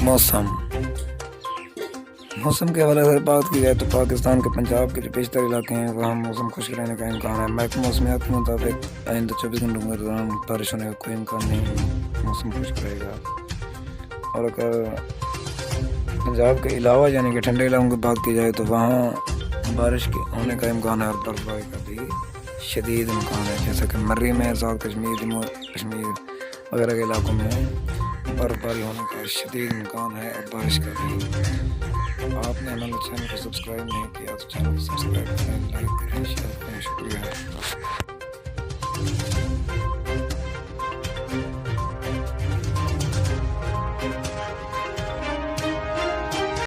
मौसम मौसम के हवाले से बात की जाए तो पाकिस्तान के पंजाब के जो बेशतर इलाके हैं वहाँ मौसम खुश्क रहने का इम्कान है। महकमा मौसमियात के मुताबिक आइंदा 24 घंटों के दौरान बारिश होने का कोई इम्कान नहीं, मौसम खुश्क रहेगा। और अगर पंजाब के अलावा यानी कि ठंडे इलाकों की बात की जाए तो वहाँ बारिश के होने का इम्कान है और बर्फबारी का भी शदीद इम्कान है, जैसा कि मर्री में, आज़ाद कश्मीर, जम्मू कश्मीर वगैरह के इलाकों में बर्फबारी होने का शदीद इम्कान है और बारिश का भी। आपने हमारे चैनल को सब्सक्राइब नहीं किया तो चैनल को सब्सक्राइब करें, लाइक करें, शेयर करें। शुक्रिया।